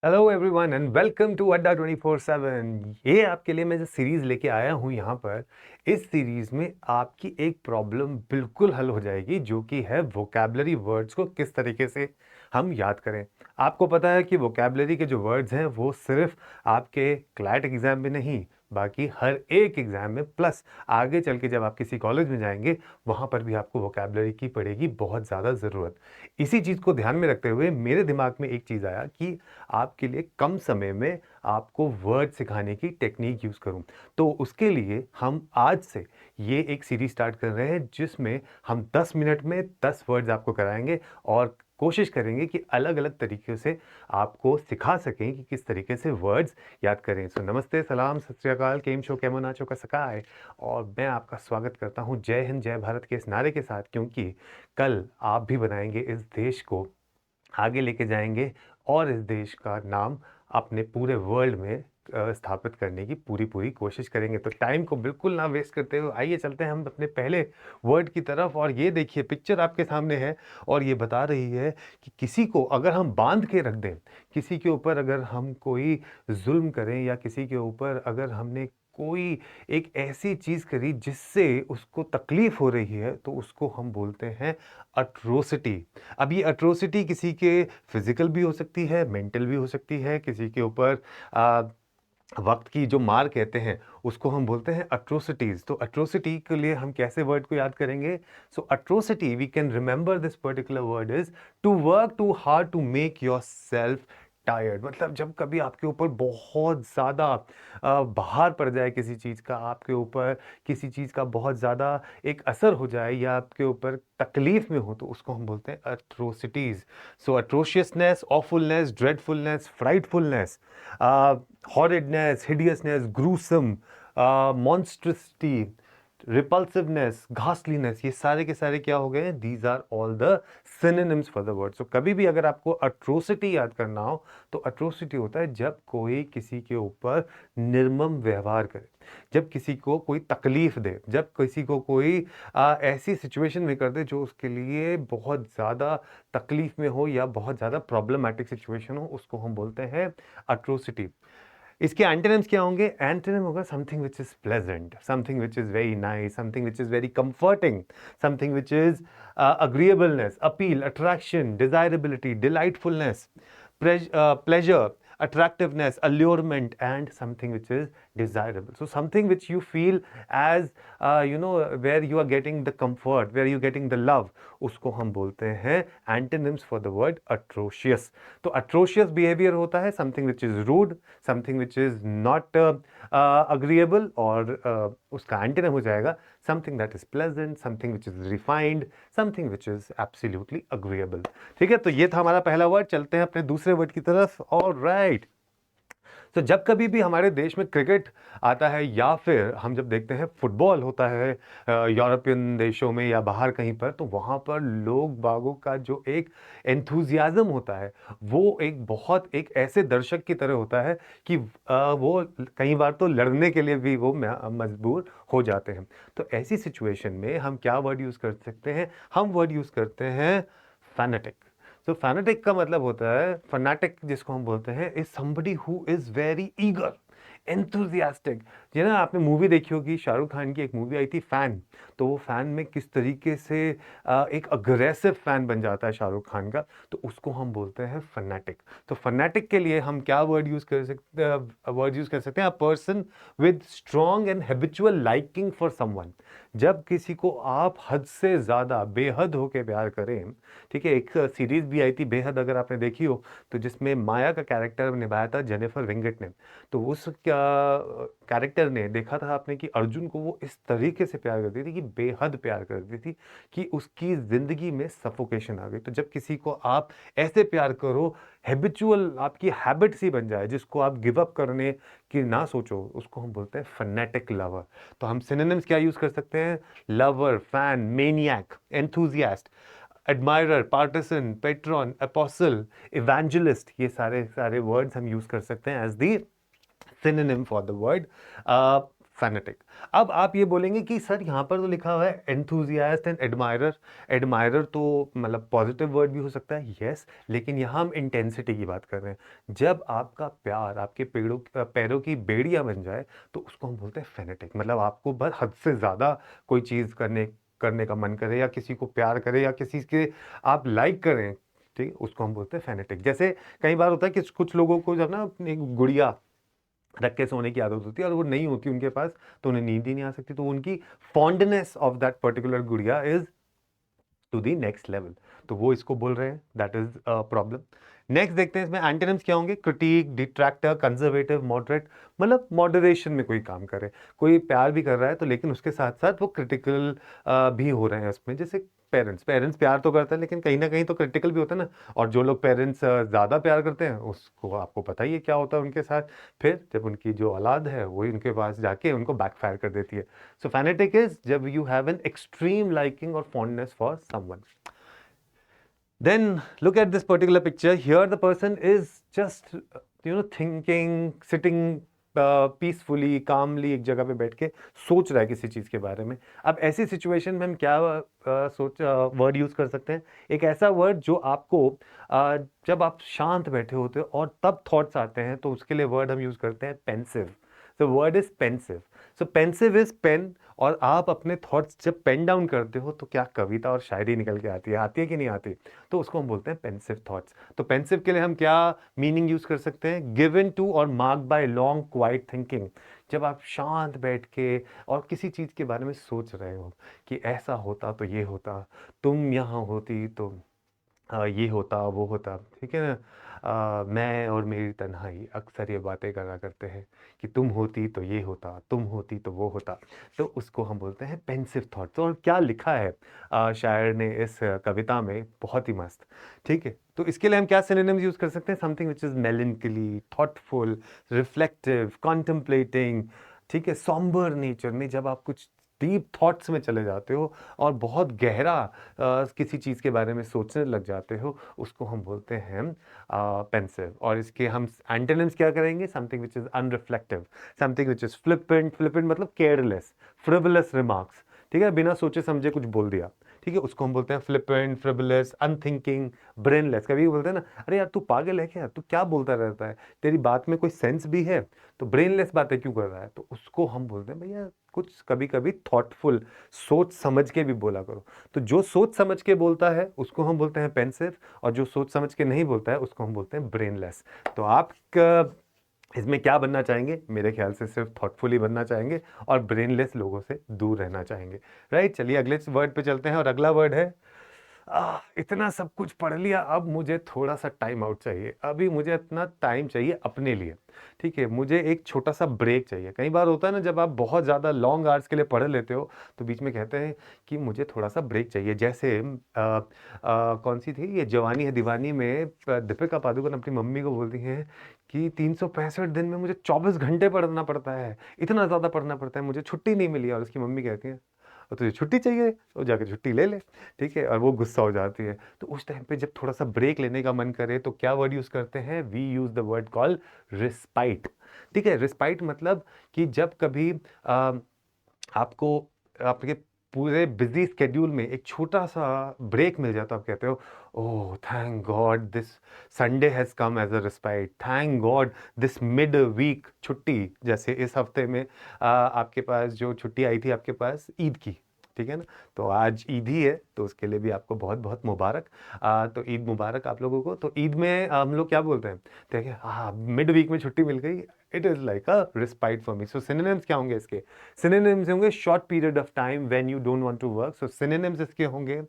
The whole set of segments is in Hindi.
Hello everyone and welcome to Adda 24/7। ये आपके लिए मैं जो सीरीज़ लेके आया हूँ यहाँ पर, इस सीरीज़ में आपकी एक प्रॉब्लम बिल्कुल हल हो जाएगी, जो कि है वोकैबुलरी वर्ड्स को किस तरीके से हम याद करें। आपको पता है कि वोकैबुलरी के जो वर्ड्स हैं वो सिर्फ आपके क्लैट एग्ज़ाम में नहीं, बाकी हर एक एग्ज़ाम में, प्लस आगे चल के जब आप किसी कॉलेज में जाएंगे वहाँ पर भी आपको वोकैबुलरी की पड़ेगी बहुत ज़्यादा ज़रूरत। इसी चीज़ को ध्यान में रखते हुए मेरे दिमाग में एक चीज़ आया कि आपके लिए कम समय में आपको वर्ड सिखाने की टेक्निक यूज़ करूं। तो उसके लिए हम आज से ये एक सीरीज स्टार्ट कर रहे हैं जिसमें हम 10 मिनट में 10 वर्ड्स आपको कराएंगे और कोशिश करेंगे कि अलग अलग तरीके से आपको सिखा सकें कि किस तरीके से वर्ड्स याद करें। सो नमस्ते, सलाम, सत श्री अकाल, केम शो, कैमो नाचो का सकाय। और मैं आपका स्वागत करता हूं जय हिंद जय भारत के इस नारे के साथ, क्योंकि कल आप भी बनाएंगे इस देश को, आगे लेके जाएंगे और इस देश का नाम अपने पूरे वर्ल्ड में स्थापित करने की पूरी पूरी कोशिश करेंगे। तो टाइम को बिल्कुल ना वेस्ट करते हुए आइए चलते हैं हम अपने पहले वर्ड की तरफ। और ये देखिए, पिक्चर आपके सामने है और ये बता रही है कि किसी को अगर हम बांध के रख दें, किसी के ऊपर अगर हम कोई जुल्म करें या किसी के ऊपर अगर हमने कोई एक ऐसी चीज़ करी जिससे उसको तकलीफ हो रही है, तो उसको हम बोलते हैं अट्रोसिटी। अब ये अट्रोसिटी किसी के फिजिकल भी हो सकती है, मेंटल भी हो सकती है, किसी के ऊपर आ, वक्त की जो मार कहते हैं उसको हम बोलते हैं अट्रोसिटीज। तो अट्रोसिटी के लिए हम कैसे वर्ड को याद करेंगे? So atrocity, we can remember this particular word is to work too hard to make yourself tired. मतलब जब कभी आपके ऊपर बहुत ज़्यादा भार पड़ जाए किसी चीज़ का, आपके ऊपर किसी चीज़ का बहुत ज़्यादा एक असर हो जाए या आपके ऊपर तकलीफ में हो, तो उसको हम बोलते हैं अट्रोसिटीज। सो अट्रोशियसनेस, ऑफुलनेस, ड्रेडफुलनेस, फ्राइटफुलनेस, हॉरिडनेस, हिडियसनेस, ग्रूसम, मॉन्स्ट्रसिटी, रिपल्सिवनेस, घासलीनेस, ये सारे के सारे क्या हो गए? These are all the synonyms for the word. So कभी भी अगर आपको अट्रोसिटी याद करना हो, तो अट्रोसिटी होता है जब कोई किसी के ऊपर निर्मम व्यवहार करे, जब किसी को कोई तकलीफ दे, जब किसी को कोई ऐसी सिचुएशन में कर दे जो उसके लिए बहुत ज़्यादा तकलीफ में हो या बहुत ज़्यादा प्रॉब्लमैटिक सिचुएशन हो, उसको हम बोलते हैं अट्रोसिटी। इसके एंटोनिम्स क्या होंगे? एंटोनिम होगा something which is pleasant, something which is very nice, something which is very comforting, something which is agreeableness, appeal, attraction, desirability, delightfulness, pleasure, attractiveness, allurement, and something which is desirable. So something which you feel as where you are getting the comfort, where you're getting the love, उसको हम बोलते हैं antonyms for the word atrocious. तो atrocious behavior होता है something which is rude, something which is not agreeable, और उसका antonym हो जाएगा something that is pleasant, something which is refined, something which is absolutely agreeable. ठीक है, तो ये था हमारा पहला वर्ड। चलते हैं अपने दूसरे वर्ड की तरफ। ऑलराइट। तो जब कभी भी हमारे देश में क्रिकेट आता है या फिर हम जब देखते हैं फुटबॉल होता है यूरोपियन देशों में या बाहर कहीं पर, तो वहाँ पर लोग बागों का जो एक एंथुजियाज्म होता है, वो एक बहुत एक ऐसे दर्शक की तरह होता है कि वो कई बार तो लड़ने के लिए भी वो मजबूर हो जाते हैं। तो ऐसी सिचुएशन में हम क्या वर्ड यूज़ कर सकते हैं? हम वर्ड यूज़ करते हैं फैनेटिक। तो फैनेटिक का मतलब होता है, फनाटिक जिसको हम बोलते हैं, is somebody who is very eager, enthusiastic. ये ना, आपने मूवी देखी होगी, शाहरुख खान की एक मूवी आई थी फैन। तो वो फैन में किस तरीके से एक अग्रेसिव फैन बन जाता है शाहरुख खान का, तो उसको हम बोलते हैं फनाटिक। तो फनाटिक के लिए हम क्या वर्ड यूज कर सकते हैं? वर्ड यूज कर सकते हैं a person with strong and habitual liking for someone. जब किसी को आप हद से ज्यादा बेहद होके प्यार करें। ठीक है, एक सीरीज भी आई थी बेहद, अगर आपने देखी हो, तो जिसमें माया का कैरेक्टर निभाया था जेनिफर विंगेट ने। तो उस कैरेक्टर ने देखा था आपने कि अर्जुन को वो इस तरीके से प्यार करती थी, कि बेहद प्यार करती थी, कि उसकी जिंदगी में सफोकेशन आ गई। तो जब किसी को आप ऐसे प्यार करो, हैबिचुअल आपकी हैबिट सी बन जाए, जिसको आप गिव अप करने की ना सोचो, उसको हम बोलते हैं फनेटिक लवर। तो हम सिनोनिम्स क्या यूज कर सकते हैं? Lover, fan, maniac, enthusiast, admirer, partisan, patron, apostle, evangelist, ये सारे सारे वर्ड्स हम यूज कर सकते हैं as the synonym for the word fanatic. अब आप ये बोलेंगे कि सर यहाँ पर तो लिखा हुआ है एंथुजियास्ट एंड एडमायरर। एडमायरर तो मतलब पॉजिटिव वर्ड भी हो सकता है, यस, लेकिन यहाँ हम इंटेंसिटी की बात कर रहे हैं। जब आपका प्यार आपके पैरों की बेड़ियां बन जाए तो उसको हम बोलते हैं फैनेटिक। मतलब आपको बस हद से ज़्यादा कोई चीज़ करने का मन करे, या किसी को प्यार करे, या किसी के आप लाइक करें, ठीक है, उसको हम बोलते हैं फैनेटिक। जैसे कई बार होता है कि कुछ लोगों को जब ना अपनी गुड़िया रख के सोने की आदत होती है और वो नहीं होती उनके पास, तो उन्हें नींद ही नहीं आ सकती, तो उनकी फॉन्डनेस ऑफ दैट पर्टिकुलर गुड़िया is to the next level, तो वो इसको बोल रहे हैं, that is a problem. Next देखते हैं इसमें एंटोनिम्स क्या होंगे। Critic, detractor, conservative, moderate. मतलब मॉडरेशन में कोई काम करे, कोई प्यार भी कर रहा है तो लेकिन उसके साथ साथ वो क्रिटिकल भी हो रहे हैं उसमें। जैसे पेरेंट्स पेरेंट्स प्यार तो करते हैं लेकिन कहीं ना कहीं तो क्रिटिकल भी होता है ना। और जो लोग पेरेंट्स ज़्यादा प्यार करते हैं उसको आपको पता ही है क्या होता है उनके साथ, फिर जब उनकी जो औलाद है वही उनके पास जाके उनको बैकफायर कर देती है। सो फैनेटिक इज जब you have an extreme liking और fondness for someone. Then look at this particular picture. Here the person is just, thinking, sitting peacefully, calmly एक जगह पे बैठ के सोच रहा है किसी चीज़ के बारे में। अब ऐसी सिचुएशन में हम क्या वर्ड यूज़ कर सकते हैं? एक ऐसा वर्ड जो आपको जब आप शांत बैठे होते हो और तब थॉट्स आते हैं, तो उसके लिए वर्ड हम यूज़ करते हैं pensive. The word is pensive. So pensive is pen, और आप अपने थॉट्स जब पेन डाउन करते हो तो क्या कविता और शायरी निकल के आती है कि नहीं आती? तो उसको हम बोलते हैं पेंसिव थॉट्स। तो पेंसिव के लिए हम क्या मीनिंग यूज कर सकते हैं? गिवन टू और mark bye long quite thinking. जब आप शांत बैठ के और किसी चीज़ के बारे में सोच रहे हो कि ऐसा होता तो ये होता, तुम यहाँ होती तो ये होता वो होता, ठीक है ना। मैं और मेरी तन्हाई अक्सर ये बातें करा करते हैं कि तुम होती तो ये होता, तुम होती तो वो होता। तो उसको हम बोलते हैं पेंसिव थॉट्स। और क्या लिखा है शायर ने इस कविता में, बहुत ही मस्त। ठीक है, तो इसके लिए हम क्या सिनोनिम्स यूज कर सकते हैं? Something which is मेलनकली, thoughtful, reflective, contemplating. ठीक है, सॉम्बर नेचर में जब आप कुछ डीप थॉट्स में चले जाते हो और बहुत गहरा किसी चीज़ के बारे में सोचने लग जाते हो, उसको हम बोलते हैं पेंसिव। और इसके हम एंटोनिम्स क्या करेंगे? Something which is unreflective, something which is flippant. Flippant मतलब केयरलेस, फ्रिवलस रिमार्क्स, ठीक है, बिना सोचे समझे कुछ बोल दिया, ठीक है, उसको हम बोलते हैं फ्लिपेंट, फ्रिवलस, अनथिंकिंग, ब्रेनलेस। कभी बोलते हैं ना, अरे यार तू पागल है क्या, तू क्या बोलता रहता है, तेरी बात में कोई सेंस भी है, तो ब्रेनलेस बातें क्यों कर रहा है? तो उसको हम बोलते हैं भैया कुछ कभी कभी थॉटफुल, सोच समझ के भी बोला करो। तो जो सोच समझ के बोलता है उसको हम बोलते हैं पेंसिव, और जो सोच समझ के नहीं बोलता है उसको हम बोलते हैं ब्रेनलेस। तो आप इसमें क्या बनना चाहेंगे? मेरे ख्याल से सिर्फ थॉटफुल ही बनना चाहेंगे और ब्रेनलेस लोगों से दूर रहना चाहेंगे। राइट, चलिए अगले वर्ड पे चलते हैं, और अगला वर्ड है इतना सब कुछ पढ़ लिया, अब मुझे थोड़ा सा टाइम आउट चाहिए, अभी मुझे इतना टाइम चाहिए अपने लिए। ठीक है, मुझे एक छोटा सा ब्रेक चाहिए। कई बार होता है ना, जब आप बहुत ज़्यादा लॉन्ग आवर्स के लिए पढ़ लेते हो तो बीच में कहते हैं कि मुझे थोड़ा सा ब्रेक चाहिए। जैसे कौन सी थी ये, जवानी है दीवानी में दीपिका पादुकोण अपनी मम्मी को बोलती हैं कि 365 दिन में मुझे 24 घंटे पढ़ना पड़ता है, इतना ज़्यादा पढ़ना पड़ता है, मुझे छुट्टी नहीं मिली। और उसकी मम्मी कहती है और तुझे छुट्टी चाहिए तो जाकर छुट्टी ले ले। ठीक है, और वो गुस्सा हो जाती है। तो उस टाइम पे जब थोड़ा सा ब्रेक लेने का मन करे तो क्या वर्ड यूज करते हैं? We use the word call respite. ठीक है, रिस्पाइट मतलब कि जब कभी आपको आपके पूरे बिजी स्केड्यूल में एक छोटा सा ब्रेक मिल जाता है, आप कहते हो oh thank god this Sunday has come as a respite, thank god this mid week छुट्टी। जैसे इस हफ्ते में आपके पास जो छुट्टी आई थी आपके पास ईद की, ठीक है ना, तो आज ईद ही है, तो उसके लिए भी आपको बहुत बहुत मुबारक। तो ईद मुबारक आप लोगों को। तो ईद में हम लोग क्या बोलते हैं? ठीक है, हाँ मिड वीक में छुट्टी मिल गई, it is like a respite for me. So synonyms क्या होंगे इसके? सिनोनिम्स होंगे short period of time when you don't want to work. So synonyms इसके होंगे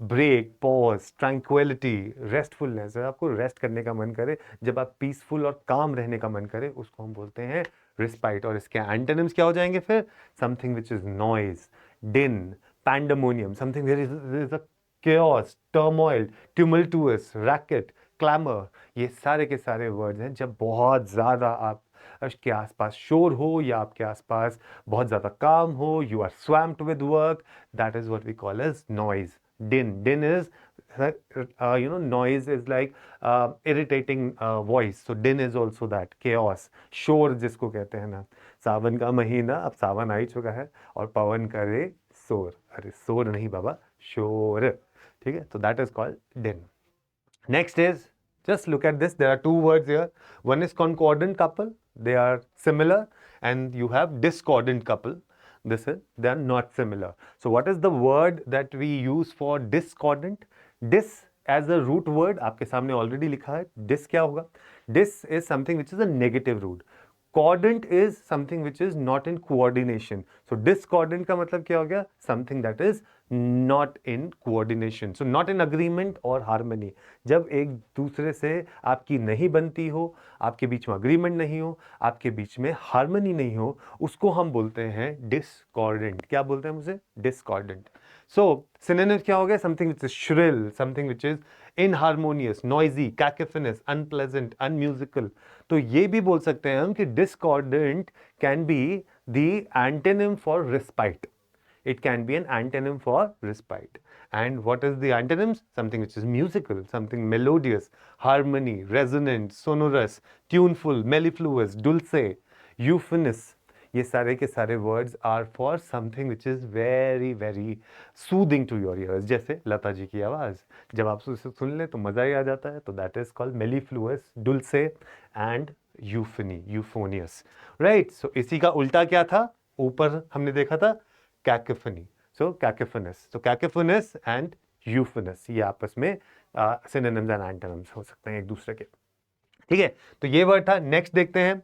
ब्रेक, पॉज, ट्रैंक्विलिटी, रेस्टफुलनेस। आपको रेस्ट करने का मन करे, जब आप पीसफुल और काम रहने का मन करे, उसको हम बोलते हैं रिस्पाइट। और इसके एंटोनिम्स क्या हो जाएंगे फिर? Something which is noise, din, pandemonium, something there is a chaos, turmoil, tumultuous, racket, clamor। ये सारे के सारे वर्ड्स हैं जब बहुत ज़्यादा आप के आसपास शोर हो या आपके आसपास बहुत ज़्यादा काम हो, you are swamped with work, that is what we call as noise। din is noise is like irritating voice, so din is also that, chaos, शोर जिसको कहते हैं ना, सावन का महीना, अब सावन आ ही चुका है और पवन करे शोर, अरे शोर नहीं बाबा, शोर, ठीक है, तो that is called din. Next is, just look at this, there are two words here. One is concordant couple, they are similar, and you have discordant couple. This is, they are not similar. So what is the word that we use for discordant? Dis as a root word, आपके सामने already लिखा है. Dis क्या होगा? Dis is something which is a negative root. Cordant is something which is not in coordination. So discordant का मतलब क्या हो गया? Something that is not in coordination. So not in agreement or harmony. जब एक दूसरे से आपकी नहीं बनती हो, आपके बीच में agreement नहीं हो, आपके बीच में harmony नहीं हो, उसको हम बोलते हैं discordant. क्या बोलते हैं उसे? Discordant. So synonyms क्या हो गया? Something which is shrill, something which is inharmonious, noisy, cacophonous, unpleasant, unmusical. तो ये भी बोल सकते हैं हम कि discordant can be the antonym for respite. It can be an antonym for respite. And what is the antonyms? Something which is musical, something melodious, harmony, resonant, sonorous, tuneful, mellifluous, dulce, euphonous. ये सारे के सारे words are for something which is very very soothing to your ears. जैसे लता जी की आवाज़, जब आप उसे सुन लें तो मज़ा ही आ जाता है, तो that is called mellifluous, dulce and euphony, euphonious. Right? So इसी का उल्टा क्या था? ऊपर हमने देखा था cacophony. So cacophonous. So cacophonous and euphonous, ये आपस में synonyms and antonyms हो सकते हैं एक दूसरे के. ठीक है, तो ये वर्ड था. नेक्स्ट देखते हैं.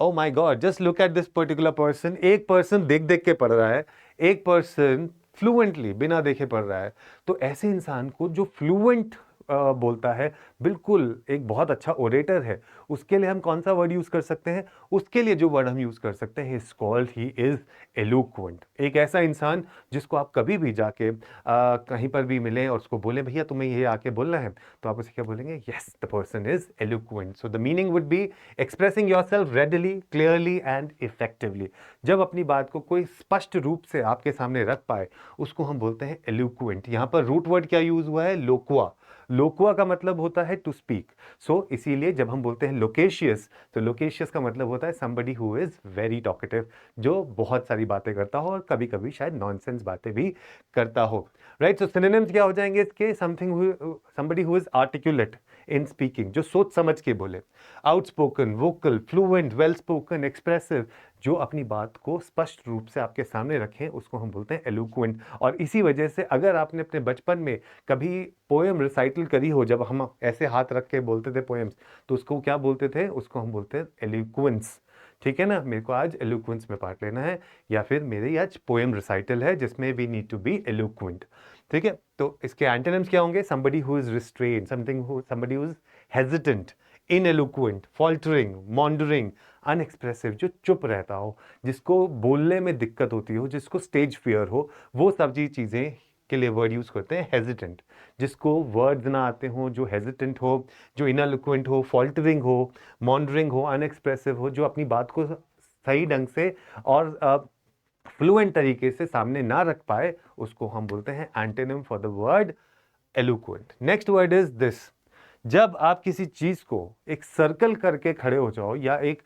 Oh my God, just look at this particular person. एक पर्सन देख देख के पढ़ रहा है, एक पर्सन फ्लुएंटली बिना देखे पढ़ रहा है. तो ऐसे इंसान को जो फ्लुएंट बोलता है, बिल्कुल एक बहुत अच्छा ओरेटर है, उसके लिए हम कौन सा वर्ड यूज़ कर सकते हैं? उसके लिए जो वर्ड हम यूज़ कर सकते हैं, is called, he is eloquent. एक ऐसा इंसान जिसको आप कभी भी जाके कहीं पर भी मिलें और उसको बोलें भैया तुम्हें ये आके बोलना है, तो आप उसे क्या बोलेंगे? Yes, the person is eloquent. So the meaning would be expressing yourself readily, clearly and effectively. जब अपनी बात को कोई स्पष्ट रूप से आपके सामने रख पाए, उसको हम बोलते हैं एलोक्वेंट. यहाँ पर रूट वर्ड क्या यूज़ हुआ है? लोक्वा. लोक्वा का मतलब होता है टू स्पीक. सो इसीलिए जब हम बोलते हैं लोकेशियस, तो लोकेशियस का मतलब होता है somebody who is very talkative, जो बहुत सारी बातें करता हो और कभी कभी शायद नॉनसेंस बातें भी करता हो. राइट? सो सिनोनिम्स क्या हो जाएंगे इसके? somebody who is articulate in speaking, जो सोच समझ के बोले. Outspoken, vocal, fluent, well spoken, expressive, जो अपनी बात को स्पष्ट रूप से आपके सामने रखें, उसको हम बोलते हैं एलोक्वेंट. और इसी वजह से अगर आपने अपने बचपन में कभी पोएम रिसाइटल करी हो, जब हम ऐसे हाथ रख के बोलते थे पोएम्स, तो उसको क्या बोलते थे? उसको हम बोलते हैं एलोक्वेंस. ठीक है ना? मेरे को आज एलोक्वेंस में पार्ट लेना है, या फिर मेरी आज पोएम रिसाइटल है जिसमें we need to be eloquent. ठीक है, तो इसके एंटोनिम्स क्या होंगे? somebody who is restrained, somebody who is hesitant, ineloquent, faltering, maundering, अनएक्सप्रेसिव, जो चुप रहता हो, जिसको बोलने में दिक्कत होती हो, जिसको स्टेज फियर हो, वो सब चीज़ें के लिए वर्ड यूज़ करते हैं हेजिटेंट. जिसको वर्ड्स ना आते हों, जो हेजिटेंट हो, जो इनएलोक्वेंट हो, फॉल्टरिंग हो, मॉन्डरिंग हो, अनएक्सप्रेसिव हो, जो अपनी बात को सही ढंग से और फ्लुएंट तरीके से सामने ना रख पाए, उसको हम बोलते हैं antonym for the word eloquent. Next word is this. जब आप किसी चीज़ को एक सर्कल करके खड़े हो जाओ, या एक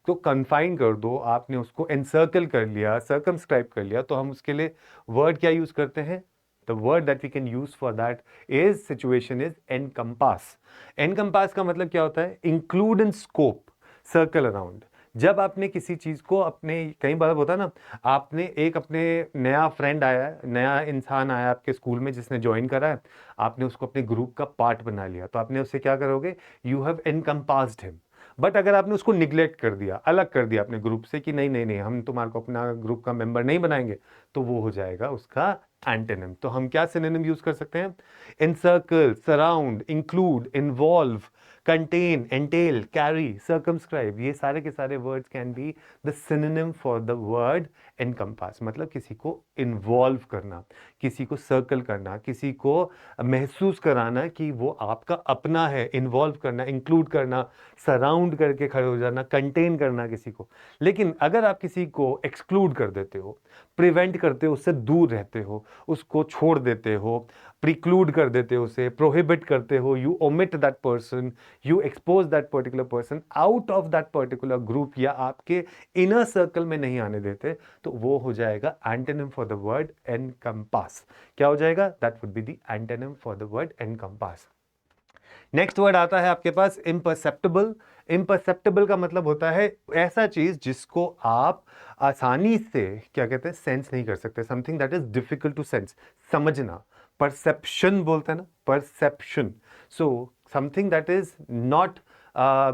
तो कन्फाइन कर दो, आपने उसको एनसर्कल कर लिया, सर्कमस्क्राइब कर लिया, तो हम उसके लिए वर्ड क्या यूज़ करते हैं? The word that we can use for that is situation is encompass. Encompass का मतलब क्या होता है? Include in scope, circle around. जब आपने किसी चीज़ को अपने, कई बार होता है ना, आपने एक अपने नया फ्रेंड आया, नया इंसान आया आपके स्कूल में जिसने ज्वाइन करा है, आपने उसको अपने ग्रुप का पार्ट बना लिया, तो आपने उससे क्या करोगे? You have encompassed him. But अगर आपने उसको निग्लेक्ट कर दिया, अलग कर दिया अपने ग्रुप से कि नहीं नहीं नहीं, हम तुम्हारे को अपना ग्रुप का मेंबर नहीं बनाएंगे, तो वो हो जाएगा उसका एंटोनिम. तो हम क्या सिनोनिम यूज कर सकते हैं? Encircle, surround, include, involve, contain, entail, carry, circumscribe, ये सारे के सारे words can be the synonym for the word encompass. मतलब किसी को involve करना, किसी को circle करना, किसी को महसूस कराना कि वो आपका अपना है, involve करना, include करना, surround करके खड़े हो जाना, contain करना किसी को. लेकिन अगर आप किसी को exclude कर देते हो, prevent करते हो, उससे दूर रहते हो, उसको छोड़ देते हो, प्रिक्लूड कर देते हो उसे, प्रोहिबिट करते हो, you omit that person, you expose that particular person out of that particular group, या आपके इनर सर्कल में नहीं आने देते, तो वो हो जाएगा antonym for the word encompass. क्या हो जाएगा? That would be the antonym for the word encompass. Next word आता है आपके पास इम्परसेप्टेबल। इम्परसेप्टेबल का मतलब होता है ऐसा चीज जिसको आप आसानी से क्या कहते हैं, सेंस नहीं कर सकते, something that is difficult to sense, समझना। परसेप्शन बोलते हैं ना, perception. So something that is not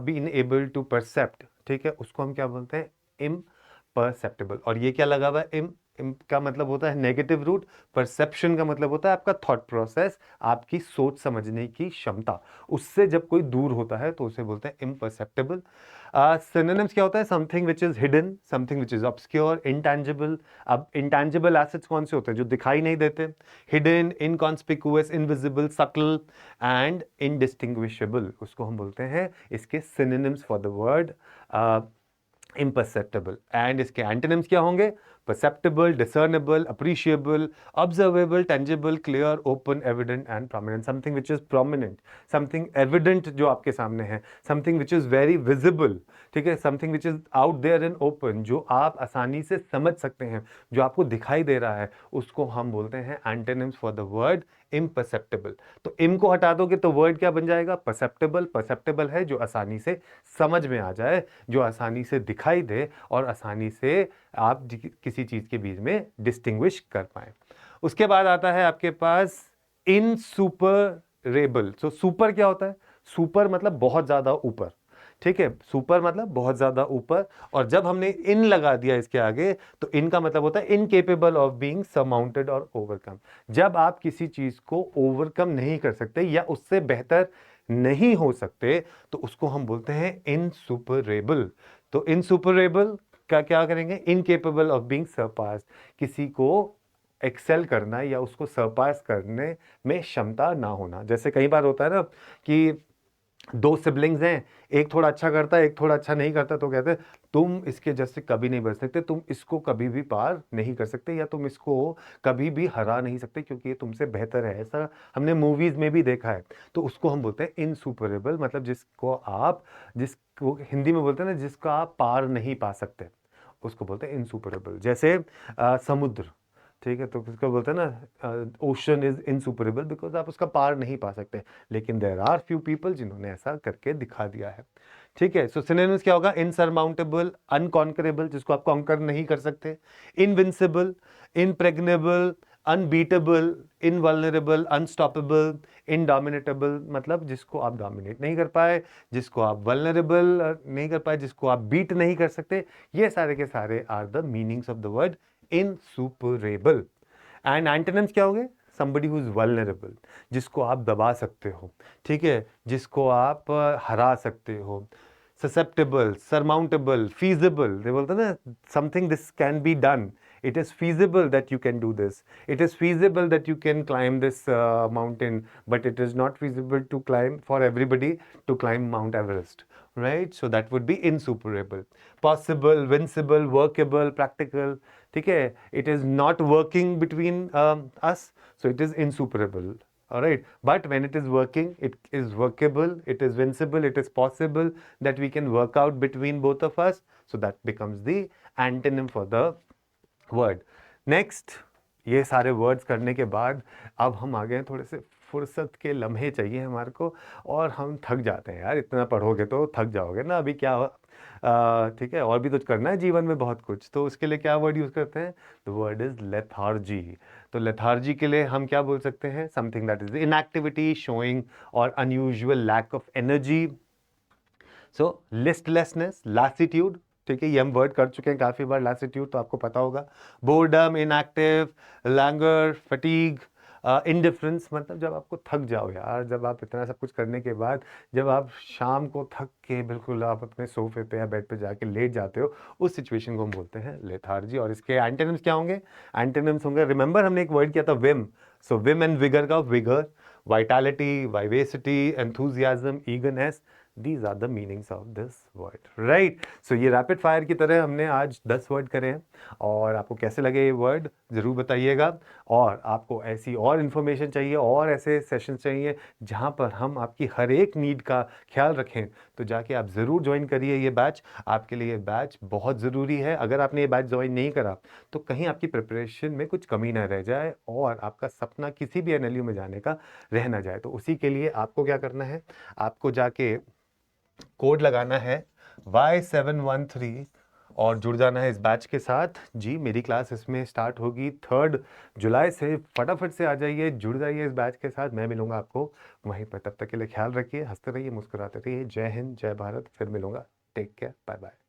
been able to percept, ठीक है, उसको हम क्या बोलते हैं? इम्परसेप्टेबल। और ये क्या लगा हुआ है? इम का मतलब होता है नेगेटिव रूट, परसेप्शन का मतलब होता है आपका थॉट प्रोसेस, आपकी सोच समझने की क्षमता, उससे जब कोई दूर होता है तो उसे बोलते हैं इम्परसेप्टेबल। सिनोनिम्स क्या होता है? Something which is hidden, something which is obscure, intangible. अब इंटैंजिबल एसेट्स कौन से होते हैं? जो दिखाई नहीं देते। Hidden, inconspicuous, invisible, subtle and indistinguishable, उसको हम बोलते हैं इसके synonyms for the word imperceptible। And इसके एंटोनिम्स क्या होंगे? Perceptible, discernible, appreciable, observable, tangible, clear, open, evident and prominent. Something which is prominent, something evident जो आपके सामने है, something which is very visible, ठीक है, something which is out there in open, जो आप आसानी से समझ सकते हैं, जो आपको दिखाई दे रहा है, उसको हम बोलते हैं एंटोनिम्स फॉर द वर्ड इम्परसेप्टेबल। तो इम को हटा दोगे तो वर्ड क्या बन जाएगा? परसेप्टेबल। परसेप्टेबल है जो आसानी से समझ में आ जाए, जो आसानी से दिखाई दे और आसानी से आप किसी चीज के बीच में डिस्टिंग्विश कर पाए। उसके बाद आता है आपके पास इनसुपरेबल। सो सुपर क्या होता है? सुपर मतलब बहुत ज्यादा ऊपर, ठीक है, सुपर मतलब बहुत ज्यादा ऊपर, और जब हमने इन लगा दिया इसके आगे तो इन का मतलब होता है इनकेपेबल ऑफ बीइंग सरमाउंटेड और ओवरकम। जब आप किसी चीज को ओवरकम नहीं कर सकते या उससे बेहतर नहीं हो सकते तो उसको हम बोलते हैं इनसुपरेबल। तो इनसुपरेबल का क्या करेंगे? इनकेपेबल ऑफ बीइंग सरपास, किसी को एक्सेल करना या उसको सरपास करने में क्षमता ना होना। जैसे कई बार होता है ना कि दो सिबलिंग्स हैं, एक थोड़ा अच्छा करता है, एक थोड़ा अच्छा नहीं करता, तो कहते हैं तुम इसके जैसे कभी नहीं बन सकते, तुम इसको कभी भी पार नहीं कर सकते, या तुम इसको कभी भी हरा नहीं सकते क्योंकि ये तुमसे बेहतर है। ऐसा हमने मूवीज में भी देखा है। तो उसको हम बोलते हैं इनसुपरेबल, मतलब जिसको हिंदी में बोलते हैं ना, जिसका आप पार नहीं पा सकते, उसको बोलते हैं इनसुपरेबल। जैसे समुद्र, ठीक है, तो उसको बोलते हैं ना ओशन इज इनसुपरेबल बिकॉज आप उसका पार नहीं पा सकते, लेकिन देयर आर फ्यू पीपल जिन्होंने ऐसा करके दिखा दिया है, ठीक है। सो सिनोनिम्स क्या होगा? इनसरमाउंटेबल, अनकॉन्करेबल, जिसको आप कॉन्कर नहीं कर सकते, इनविंसिबल, इनप्रेग्नेबल, अनबीटेबल, इनवल्नरेबल, अनस्टॉपेबल, इनडोमिनेटेबल, मतलब जिसको आप डोमिनेट नहीं कर पाए, जिसको आप वल्नरेबल नहीं कर पाए, जिसको आप बीट नहीं कर सकते, ये सारे के सारे are the meanings of the word insuperable. And antonyms क्या होंगे? somebody who is vulnerable, जिसको आप दबा सकते हो, ठीक है, जिसको आप हरा सकते हो। susceptible, surmountable, feasible, they बोलते हैं ना something this can be done, it is feasible that you can do this, it is feasible that you can climb this mountain, but it is not feasible to climb for everybody to climb Mount Everest, right? So that would be insuperable. Possible, vincible, workable, practical, ठीक है, it is not working between us, so it is insuperable. All right, but when it is working, it is workable, it is vincible, it is possible that we can work out between both of us, so that becomes the antonym for the word. Next, ये सारे वर्ड्स करने के बाद अब हम आ गए हैं, थोड़े से फुर्सत के लम्हे चाहिए हमारे को, और हम थक जाते हैं यार, इतना पढ़ोगे तो थक जाओगे ना, अभी क्या ठीक है, और भी तो करना है जीवन में बहुत कुछ, तो उसके लिए क्या वर्ड यूज करते हैं? The word is lethargy. तो लेथार्जी के लिए हम क्या बोल सकते हैं? Something that is inactivity showing और अनयूजुअल लैक ऑफ एनर्जी। सो लिस्टलेसनेस, लैसिट्यूड, ठीक है, ये हम वर्ड कर चुके हैं काफी बार, लैसिट्यूड तो आपको पता होगा। Boredom, inactive, Langer, fatigue, indifference, मतलब जब आपको थक जाओ यार, जब आप इतना सब कुछ करने के बाद जब आप शाम को थक के बिल्कुल आप अपने सोफे पे या बेड पे जाके लेट जाते हो, उस सिचुएशन को हम बोलते हैं लेथार्जी। और इसके एंटोनिम्स क्या होंगे? एंटोनिम्स होंगे, रिमेंबर हमने एक वर्ड किया था vim, so vim and vigour का vigour, vitality, vivacity, enthusiasm, eagerness, these are the meanings of this word, right. So ये रैपिड फायर की तरह हमने आज 10 वर्ड करे हैं, और आपको कैसे लगे ये वर्ड ज़रूर बताइएगा। और आपको ऐसी और इन्फॉर्मेशन चाहिए और ऐसे सेशन चाहिए जहाँ पर हम आपकी हर एक नीड का ख्याल रखें, तो जाके आप ज़रूर ज्वाइन करिए ये बैच। आपके लिए ये बैच बहुत ज़रूरी है। अगर आपने ये बैच ज्वाइन नहीं करा तो कहीं आपकी प्रिपरेशन में कुछ कमी ना रह जाए और आपका सपना किसी भी एनएलयू में जाने का रह ना जाए। तो उसी के लिए आपको क्या करना है, आपको जाके कोड लगाना है Y713 और जुड़ जाना है इस बैच के साथ। जी, मेरी क्लास इसमें स्टार्ट होगी 3 जुलाई से। फटाफट से आ जाइए, जुड़ जाइए इस बैच के साथ। मैं मिलूंगा आपको वहीं पर। तब तक के लिए ख्याल रखिए, हंसते रहिए, मुस्कुराते रहिए। जय हिंद, जय भारत। फिर मिलूंगा। Take care, bye bye.